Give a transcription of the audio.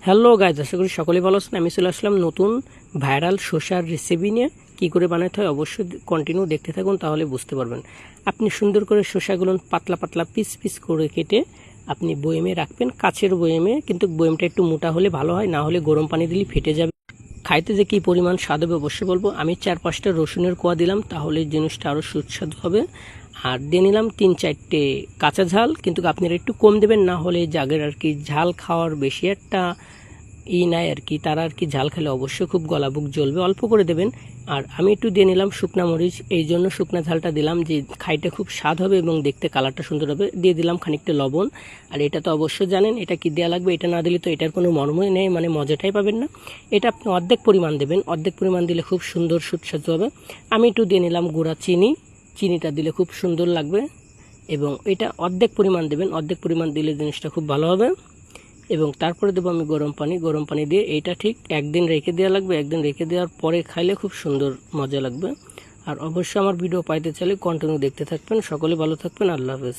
Hello guys, আশা করি সকলেই ভালো আছেন। আমি চলে আসলাম নতুন ভাইরাল শসার রেসিপি নিয়ে। কী করে বানাতে হয় অবশ্যই কন্টিনিউ দেখতে থাকুন, তাহলে বুঝতে পারবেন। আপনি সুন্দর করে শসাগুলো পাতলা পাতলা পিস পিস করে কেটে আপনি বয়েমে রাখবেন, কাচের বয়েমে। কিন্তু বয়েমটা একটু মোটা হলে ভালো হয়, না হলে গরম পানি দিলে ফেটে যাবে। খাইতে যে কী পরিমাণ স্বাদ হবে অবশ্যই বলবো। আমি 4-5টা রসুনের কোয়া দিলাম, তাহলে জিনিসটা আরও সুস্বাদু হবে। আর দিয়ে নিলাম 3-4টে কাঁচা ঝাল, কিন্তু আপনারা একটু কম দেবেন, না হলে যাদের আর কি ঝাল খাওয়ার বেশি একটা নাই আর কি, তারা আর কি ঝাল খেলে অবশ্যই খুব গলা বুক জ্বলবে, অল্প করে দেবেন। আর আমি একটু দিয়ে নিলাম শুকনা মরিচ, এই জন্য শুকনা ঝালটা দিলাম যে খাইতে খুব স্বাদ হবে এবং দেখতে কালারটা সুন্দর হবে। দিয়ে দিলাম খানিকটা লবণ। আর এটা তো অবশ্যই জানেন এটা কি দেওয়া লাগবে, এটা না দিলে তো এটার কোনো মর্মই নেই, মানে মজাটাই পাবেন না। এটা আপনি অর্ধেক পরিমাণ দেবেন, অর্ধেক পরিমাণ দিলে খুব সুন্দর সুস্বাদু হবে। আমি একটু দিয়ে নিলাম গুঁড়া চিনি, চিনিটা দিলে খুব সুন্দর লাগবে। এবং এটা অর্ধেক পরিমাণ দেবেন, অর্ধেক পরিমাণ দিলে জিনিসটা খুব ভালো হবে। এবং তারপরে দেবো আমি গরম পানি। গরম পানি দিয়ে এইটা ঠিক একদিন রেখে দেওয়া লাগবে। একদিন রেখে দেওয়ার পরে খাইলে খুব সুন্দর মজা লাগবে। আর অবশ্যই আমার ভিডিও পাইতে চাইলে কন্টিনিউ দেখতে থাকবেন। সকলে ভালো থাকবেন। আল্লাহ হাফেজ।